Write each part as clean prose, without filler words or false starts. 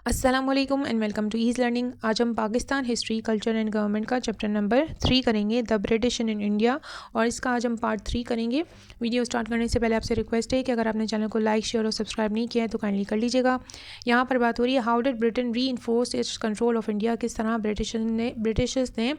अस्सलामुअलैकुम and welcome to Ease Learning. आज हम Pakistan history, culture and government का चैप्टर नंबर 3 करेंगे, द ब्रिटिश इन इंडिया, और इसका आज हम पार्ट 3 करेंगे। वीडियो स्टार्ट करने से पहले आपसे रिक्वेस्ट है कि अगर आपने चैनल को लाइक, शेयर और सब्सक्राइब नहीं किया है तो काइंडली कर लीजिएगा। यहाँ पर बात हो रही है हाउ डिड ब्रिटेन री enforce it's control of India, किस तरह ब्रिटिशर्स ने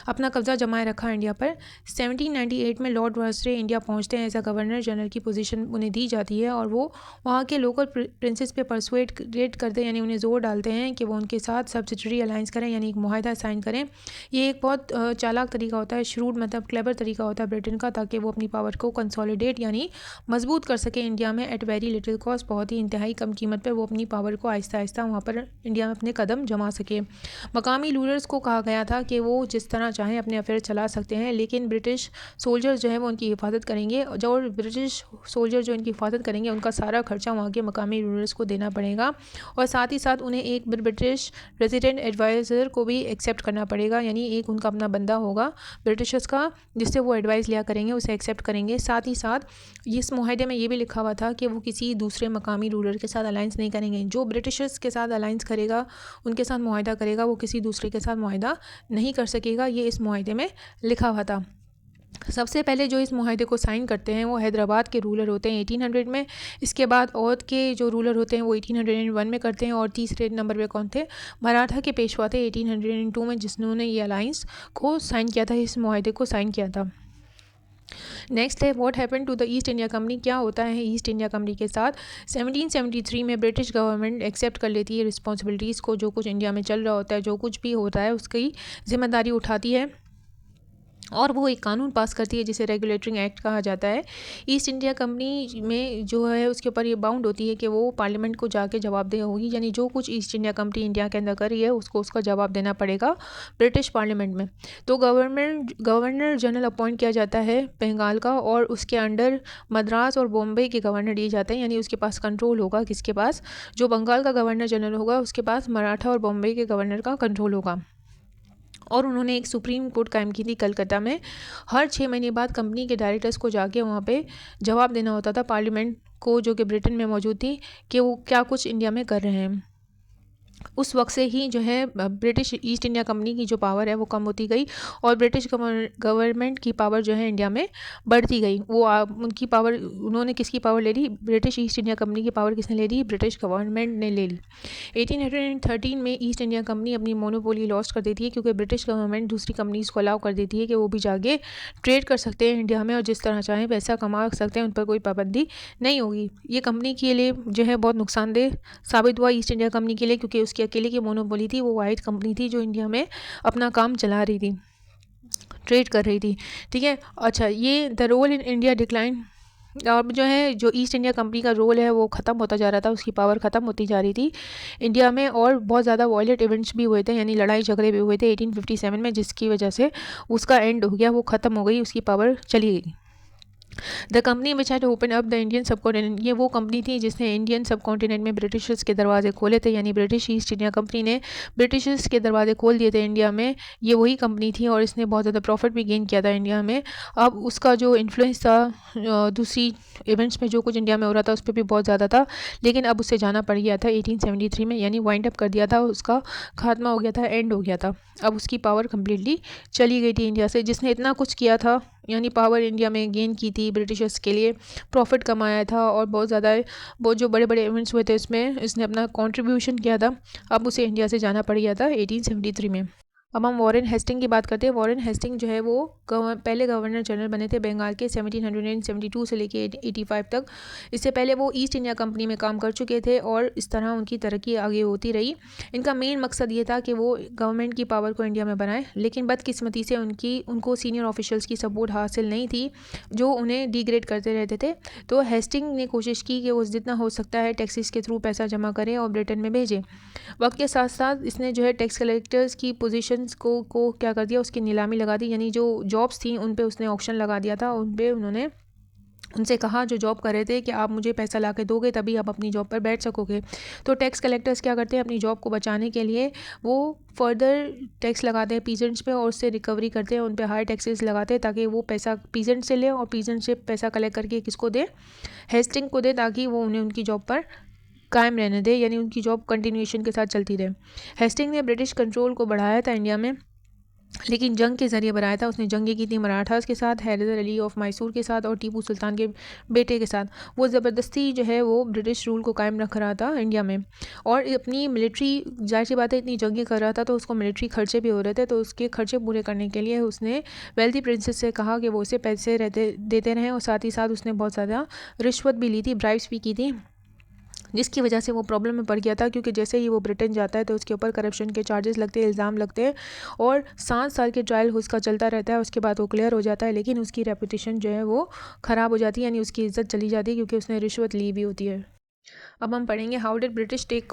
अपना कब्जा जमाए रखा इंडिया पर। 1798 में लॉर्ड वर्सले इंडिया पहुँचते हैं, एज अ गवर्नर जनरल की पोजीशन उन्हें दी जाती है और वो वहाँ के लोकल प्रिंसेस पे परसुएट करते हैं, यानी उन्हें जोर डालते हैं कि वो उनके साथ सब्सिडरी अलाइंस करें, यानी एक मुआहदा साइन करें। ये एक बहुत चालाक तरीका होता है, श्रूड मतलब क्लेवर तरीका होता है ब्रिटेन का, ताकि वो अपनी पावर को कंसोलिडेट यानी मजबूत कर सके इंडिया में एट वेरी लिटिल कॉस्ट, बहुत ही इंतहाई कम कीमत पर वो अपनी पावर को आहिस्ता आहिस्ता वहाँ पर इंडिया में अपने कदम जमा सके। मकामी रूलर्स को कहा गया था कि वो जिस तरह चाहें अपने अफेयर चला सकते हैं, लेकिन ब्रिटिश सोल्जर्स जो है वो उनकी हिफाजत करेंगे। जो ब्रिटिश सोल्जर जो इनकी हिफाजत करेंगे उनका सारा खर्चा वहाँ के मकामी रूलर्स को देना पड़ेगा, और साथ ही साथ उन्हें एक ब्रिटिश रेजिडेंट एडवाइज़र को भी एक्सेप्ट करना पड़ेगा, यानी एक उनका अपना बंदा होगा ब्रिटिशर्स का जिससे वो एडवाइस लिया करेंगे, उसे एक्सेप्ट करेंगे। साथ ही साथ इस मुआहदे में ये भी लिखा हुआ था कि वो किसी दूसरे मकामी रूलर के साथ अलाइंस नहीं करेंगे। जो ब्रिटिशर्स के साथ अलाइंस करेगा, उनके साथ मुआहदा करेगा, वो किसी दूसरे के साथ मुआहदा नहीं कर सकेगा। ये इस मुआहदे में लिखा हुआ था। सबसे पहले जो इस मुआहदे को साइन करते हैं वो हैदराबाद के रूलर होते हैं 1800 में। इसके बाद औध के जो रूलर होते हैं वो 1801 में करते हैं, और तीसरे नंबर पे कौन थे? मराठा के पेशवा थे 1802 में, जिन्होंने ये अलाइंस को साइन किया था, इस मुआहदे को साइन किया था। नेक्स्ट है what happened to the East India Company, क्या होता है ईस्ट इंडिया कंपनी के साथ। 1773 में ब्रिटिश गवर्नमेंट एक्सेप्ट कर लेती है रिस्पॉन्सिबिलिटीज़ को, जो कुछ इंडिया में चल रहा होता है, जो कुछ भी होता है उसकी जिम्मेदारी उठाती है, और वो एक कानून पास करती है जिसे रेगुलेटरिंग एक्ट कहा जाता है। ईस्ट इंडिया कंपनी में जो है उसके ऊपर ये बाउंड होती है कि वो पार्लियामेंट को जाके जवाबदेह होगी, यानी जो कुछ ईस्ट इंडिया कंपनी इंडिया के अंदर कर रही है उसको उसका जवाब देना पड़ेगा ब्रिटिश पार्लियामेंट में। तो गवर्नर जनरल अपॉइंट किया जाता है बंगाल का, और उसके अंडर मद्रास और बॉम्बे के गवर्नर दिए जाते हैं, यानी उसके पास कंट्रोल होगा। किसके पास? जो बंगाल का गवर्नर जनरल होगा उसके पास मराठा और बॉम्बे के गवर्नर का कंट्रोल होगा। और उन्होंने एक सुप्रीम कोर्ट कायम की थी कलकत्ता में। हर 6 महीने बाद कंपनी के डायरेक्टर्स को जाके वहाँ पे जवाब देना होता था पार्लियामेंट को, जो कि ब्रिटेन में मौजूद थी, कि वो क्या कुछ इंडिया में कर रहे हैं। उस वक्त से ही जो है ब्रिटिश ईस्ट इंडिया कंपनी की जो पावर है वो कम होती गई, और ब्रिटिश गवर्नमेंट की पावर जो है इंडिया में बढ़ती गई। वो उनकी पावर, उन्होंने किसकी पावर ले ली? ब्रिटिश ईस्ट इंडिया कंपनी की पावर किसने ले ली? ब्रिटिश गवर्नमेंट ने ले ली। 1813 में ईस्ट इंडिया कंपनी अपनी मोनोपोली लॉस्ट कर देती है, क्योंकि ब्रिटिश गवर्नमेंट दूसरी कंपनीज को अलाउ कर देती है कि वो भी जाके ट्रेड कर सकते हैं इंडिया में, और जिस तरह चाहें पैसा कमा सकते हैं, उन पर कोई पाबंदी नहीं होगी। ये कंपनी के लिए जो है बहुत नुकसानदेह साबित हुआ ईस्ट इंडिया कंपनी के लिए, क्योंकि उसकी अकेले की मोनोपोली थी। वो वाइट कंपनी थी जो इंडिया में अपना काम चला रही थी, ट्रेड कर रही थी। ठीक है, अच्छा, ये the role in India decline. अब जो है जो ईस्ट इंडिया कंपनी का रोल है वो ख़त्म होता जा रहा था, उसकी पावर ख़त्म होती जा रही थी इंडिया में, और बहुत ज़्यादा वायलेंट इवेंट्स भी हुए थे, यानी लड़ाई झगड़े भी हुए थे 1857 में, जिसकी वजह से उसका एंड हो गया, वो ख़त्म हो गई, उसकी पावर चली गई। The company which had open up the Indian सब कॉन्टिनेंट, ये वो कंपनी थी जिसने इंडियन सब कॉन्टिनेंट में ब्रिटिशर्स के दरवाजे खोले थे, यानी ब्रिटिश ईस्ट इंडिया कंपनी ने ब्रिटिशर्स के दरवाजे खोल दिए थे इंडिया में। ये वही कंपनी थी, और इसने बहुत ज़्यादा प्रॉफिट भी गेन किया था इंडिया में। अब उसका जो इन्फ्लुएंस था दूसरी इवेंट्स में, जो कुछ इंडिया में हो रहा था उस पर भी बहुत ज़्यादा था, लेकिन अब उससे जाना पड़ गया था 1873 में, यानी वाइंड अप कर दिया था, उसका खात्मा हो गया था, एंड हो गया था। अब उसकी पावर कम्प्लीटली चली गई थी इंडिया से। जिसने इतना कुछ किया था, यानी पावर इंडिया में गेन की थी, ब्रिटिशर्स के लिए प्रॉफिट कमाया था, और बहुत ज़्यादा बहुत जो बड़े बड़े इवेंट्स हुए थे उसमें इसने अपना कंट्रीब्यूशन किया था, अब उसे इंडिया से जाना पड़ गया था 1873 में। अब हम वॉरेन हेस्टिंग की बात करते हैं। वॉरेन हेस्टिंग जो है वो पहले गवर्नर जनरल बने थे बंगाल के 1772 से लेके 85 तक। इससे पहले वो ईस्ट इंडिया कंपनी में काम कर चुके थे, और इस तरह उनकी तरक्की आगे होती रही। इनका मेन मकसद ये था कि वो गवर्नमेंट की पावर को इंडिया में बनाए, लेकिन बदकिस्मती से उनको सीनियर ऑफिशियल्स की सपोर्ट हासिल नहीं थी, जो उन्हें डिग्रेड करते रहते थे। तो हेस्टिंग ने कोशिश की कि वो जितना हो सकता है टैक्सेस के थ्रू पैसा जमा करें और ब्रिटेन में भेजें। वक्त के साथ साथ इसने जो है टैक्स कलेक्टर्स की पोजीशंस को क्या कर दिया, उसकी नीलामी लगा दी, यानी जो जॉब्स थी उन पे उसने ऑक्शन लगा दिया था। उन पे उन्होंने उनसे कहा जो जॉब कर रहे थे कि आप मुझे पैसा ला के दोगे तभी आप अपनी जॉब पर बैठ सकोगे। तो टैक्स कलेक्टर्स क्या करते हैं, अपनी जॉब को बचाने के लिए वो फर्दर टैक्स लगाते हैं पीजेंट्स पे, और उससे रिकवरी करते हैं, उन पे हाई टैक्सेस लगाते हैं, ताकि वो पैसा पीजेंट से ले और पीजेंट से पैसा कलेक्ट करके किसको दे? हेस्टिंग को दे, ताकि वो उन्हें उनकी जॉब पर कायम रहने दें, यानी उनकी जॉब कंटिन्यूएशन के साथ चलती रहे। हेस्टिंग ने ब्रिटिश कंट्रोल को बढ़ाया था इंडिया में, लेकिन जंग के ज़रिए बनाया था। उसने जंगें की थी मराठास के साथ, हैदर अली ऑफ मैसूर के साथ और टीपू सुल्तान के बेटे के साथ। वो ज़बरदस्ती जो है वो ब्रिटिश रूल को कायम रख रहा था इंडिया में, और अपनी मिलिट्री, जाहिर सी बात है इतनी जंगें कर रहा था तो उसको मिलिट्री खर्चे भी हो रहे थे, तो उसके खर्चे पूरे करने के लिए उसने वेल्दी प्रिंसेस से कहा कि वो उसे पैसे देते रहें, और साथ ही साथ उसने बहुत ज़्यादा रिश्वत भी ली थी, ब्राइब्स भी की थी, जिसकी वजह से वो प्रॉब्लम में पड़ गया था। क्योंकि जैसे ही वो ब्रिटेन जाता है तो उसके ऊपर करप्शन के चार्जेस लगते हैं, इल्ज़ाम लगते हैं, और 7 साल के ट्रायल उसका चलता रहता है। उसके बाद वो क्लियर हो जाता है, लेकिन उसकी रेपुटेशन जो है वो ख़राब हो जाती है, यानी उसकी इज़्ज़त चली जाती है, क्योंकि उसने रिश्वत ली भी होती है। अब हम पढ़ेंगे how did British take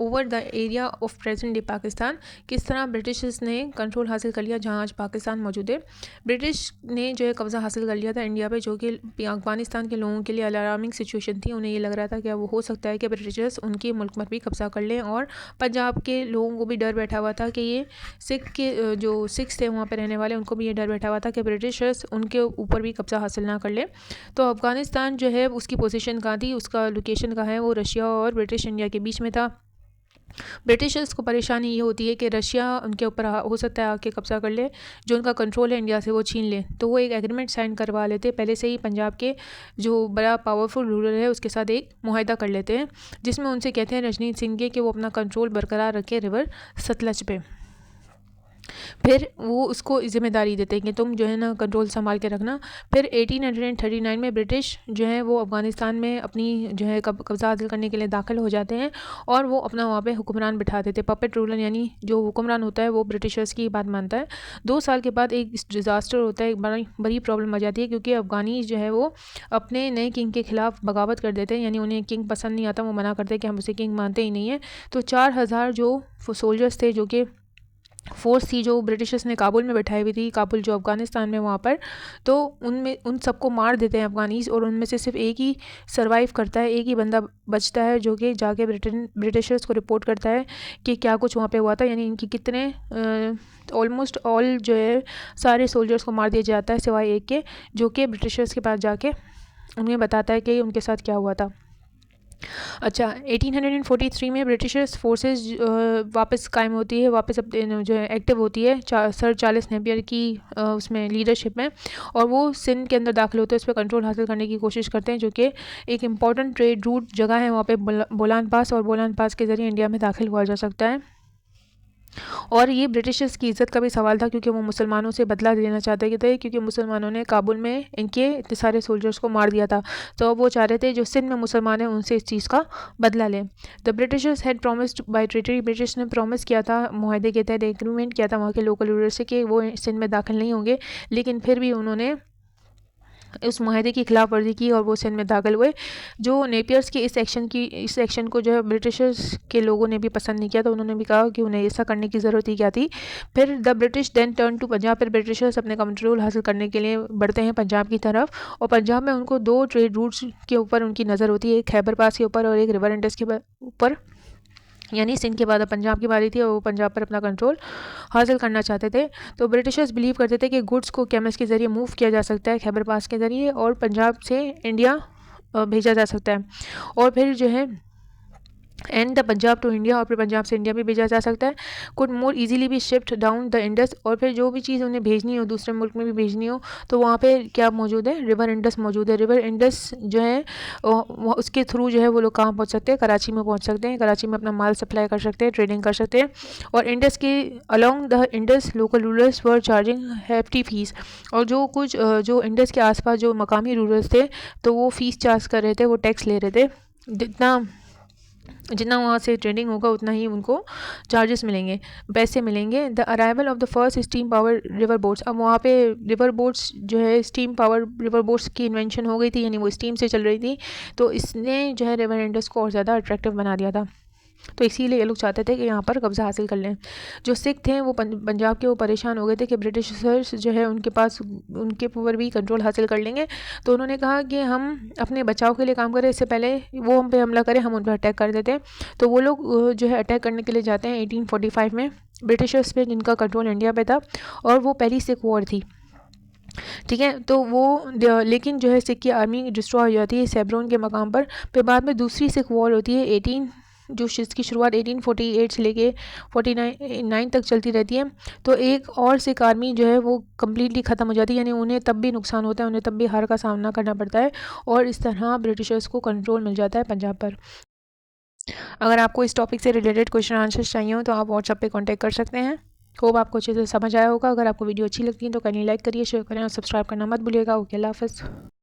over the area of present day Pakistan. किस तरह ब्रिटिशर्स ने कंट्रोल हासिल कर लिया जहाँ आज पाकिस्तान मौजूद है। ब्रिटिश ने जो है कब्ज़ा हासिल कर लिया था इंडिया पे, जो कि अफगानिस्तान के लोगों के लिए अलार्मिंग सिचुएशन थी। उन्हें ये लग रहा था कि वो हो सकता है कि ब्रिटिशर्स उनके मुल्क पर भी कब्ज़ा कर लें, और पंजाब के लोगों को भी डर बैठा हुआ था कि ये जो सिख्स थे वहाँ पर रहने वाले, उनको भी ये डर बैठा हुआ था कि ब्रिटिशर्स उनके ऊपर भी कब्ज़ा हासिल ना कर लें। तो अफगानिस्तान जो है उसकी पोजीशन कहाँ थी, उसका लोकेशन कहाँ है, वो रशिया और ब्रिटिश इंडिया के बीच में था। ब्रिटिशर्स को परेशानी ये होती है कि रशिया उनके ऊपर हो सकता है आके कब्ज़ा कर ले, जो उनका कंट्रोल है इंडिया से वो छीन ले। तो वो एक एग्रीमेंट साइन करवा लेते पहले से ही, पंजाब के जो बड़ा पावरफुल रूलर है उसके साथ एक मुआहदा कर लेते हैं, जिसमें उनसे कहते हैं रजनीत सिंह के कि वो अपना कंट्रोल बरकरार रखे रिवर सतलज पे। फिर वो उसको ज़िम्मेदारी देते हैं कि तुम जो है ना कंट्रोल संभाल के रखना। फिर 1839 में ब्रिटिश जो है वो अफ़गानिस्तान में अपनी जो है कब्ज़ा हासिल करने के लिए दाखिल हो जाते हैं, और वो अपना वहाँ पे हुक्मरान बिठा देते हैं। पपेट रूलर यानी जो हुक्मरान होता है वो ब्रिटिशर्स की बात मानता है। 2 साल के बाद एक डिज़ास्टर होता है, एक बड़ी प्रॉब्लम आ जाती है, क्योंकि अफ़गानी जो है वो अपने नए किंग के ख़िलाफ़ बगावत कर देते हैं, यानी उन्हें किंग पसंद नहीं आता, वो मना करते हैं कि हम उसे किंग मानते ही नहीं हैं। तो 4000 जो सोल्जर्स थे, जो कि फोर्स थी जो ब्रिटिशर्स ने काबुल में बैठाई हुई थी, काबुल जो अफ़गानिस्तान में वहाँ पर, तो उन सबको मार देते हैं अफ़गानीज़, और उनमें से सिर्फ एक ही सर्वाइव करता है, एक ही बंदा बचता है, जो कि जाके ब्रिटिशर्स को रिपोर्ट करता है कि क्या कुछ वहाँ पे हुआ था। यानी इनकी कितने ऑलमोस्ट ऑल जो है सारे सोल्जर्स को मार दिया जाता है, सिवाय एक के, जो कि ब्रिटिशर्स के पास जाके उन्हें बताता है कि उनके साथ क्या हुआ था। अच्छा, 1843 में ब्रिटिशर्स फोर्सेस वापस कायम होती है, वापस अपने जो है एक्टिव होती है सर चार्ल्स नेपियर की उसमें लीडरशिप में, और वो सिंध के अंदर दाखिल होते हैं, उस पर कंट्रोल हासिल करने की कोशिश करते हैं, जो कि एक इम्पॉर्टेंट ट्रेड रूट जगह है वहाँ पे बोलान पास, और बोलान पास के ज़रिए इंडिया में दाखिल हुआ जा सकता है। और ये ब्रिटिशर्स की इज़्ज़त का भी सवाल था, क्योंकि वो मुसलमानों से बदला लेना चाहते थे, क्योंकि मुसलमानों ने काबुल में इनके इतने सारे सोल्जर्स को मार दिया था। तो वो चाह रहे थे जो सिंध में मुसलमान हैं उनसे इस चीज़ का बदला लें। The Britishers had promised by treaty, British ने प्रॉमिस किया था, मुआहदे के तहत एग्रीमेंट किया था वहाँ के लोकल रूलर से कि वो सिंध में दाखिल नहीं होंगे, लेकिन फिर भी उन्होंने उस मुआहदे की खिलाफ वर्जी की और वो सिंध में दाखिल हुए। जो नेपियर्स के इस एक्शन को जो है ब्रिटिशर्स के लोगों ने भी पसंद नहीं किया, तो उन्होंने भी कहा कि उन्हें ऐसा करने की ज़रूरत ही क्या थी। फिर the British then turn to Punjab, फिर ब्रिटिशर्स अपने कंट्रोल हासिल करने के लिए बढ़ते हैं पंजाब की तरफ, और पंजाब में उनको 2 ट्रेड रूट्स के ऊपर उनकी नज़र होती है, एक खैबर पास के ऊपर और एक रिवर इंडस के ऊपर। यानी सिंध के बाद अब पंजाब की बारी थी, और वो पंजाब पर अपना कंट्रोल हासिल करना चाहते थे। तो ब्रिटिशर्स बिलीव करते थे कि गुड्स को कैमल्स के ज़रिए मूव किया जा सकता है खैबर पास के ज़रिए, और पंजाब से इंडिया भेजा जा सकता है, और फिर जो है and the Punjab to India, और फिर पंजाब से इंडिया भी भेजा जा सकता है। कुड मोर इजीली भी शिफ्ट डाउन द इंडस, और फिर जो भी चीज़ उन्हें भेजनी हो दूसरे मुल्क में भी भेजनी हो, तो वहाँ पे क्या मौजूद है, रिवर इंडस मौजूद है। रिवर इंडस जो है उसके थ्रू जो है वो लोग कहाँ पहुँच सकते हैं, कराची में पहुँच सकते हैं, कराची में अपना माल सप्लाई कर सकते हैं, ट्रेडिंग कर सकते हैं। और इंडस के along the Indus local rulers were charging hefty fees, और जो कुछ जो इंडस के आसपास जो मकामी रूलर्स थे तो वो फ़ीस चार्ज कर रहे थे, वो टैक्स ले रहे थे। जितना वहाँ से ट्रेडिंग होगा उतना ही उनको चार्जेस मिलेंगे, पैसे मिलेंगे। The arrival of the first steam power river boats, अब वहाँ पे रिवर बोट्स जो है स्टीम पावर रिवर बोट्स की इन्वेंशन हो गई थी, यानी वो स्टीम से चल रही थी, तो इसने जो है रिवर इंडस को और ज़्यादा अट्रैक्टिव बना दिया था। तो इसीलिए ये लोग चाहते थे कि यहाँ पर कब्ज़ा हासिल कर लें। जो सिख थे वो पंजाब के वो परेशान हो गए थे कि ब्रिटिशर्स जो है उनके ऊपर भी कंट्रोल हासिल कर लेंगे, तो उन्होंने कहा कि हम अपने बचाव के लिए काम करें, इससे पहले वो हम पे हमला करें, हम उन पर अटैक कर देते हैं। तो वो लोग जो है अटैक करने के लिए जाते हैं 1845 में ब्रिटिशर्स पे, जिनका कंट्रोल इंडिया पे था, और वो पहली सिख वॉर थी। ठीक है। तो वो लेकिन जो है सिख की आर्मी डिस्ट्रॉय हो जाती है सेब्रोन के मकाम पर। फिर बाद में दूसरी सिख वॉर होती है जिसकी शुरुआत 1848 से लेके 49 तक चलती रहती है। तो एक और सिख आर्मी जो है वो कम्प्लीटली ख़त्म हो जाती है, यानी उन्हें तब भी नुकसान होता है, उन्हें तब भी हार का सामना करना पड़ता है और इस तरह ब्रिटिशर्स को कंट्रोल मिल जाता है पंजाब पर। अगर आपको इस टॉपिक से रिलेटेड क्वेश्चन आंसर्स चाहिए हो तो आप व्हाट्सएप पे कांटेक्ट कर सकते हैं। होप आपको अच्छे से समझ आया होगा। अगर आपको वीडियो अच्छी लगती है तो कहीं लाइक करिए, शेयर करें और सब्सक्राइब करना मत भूलिएगा। ओके, अल्लाह हाफ़िज़।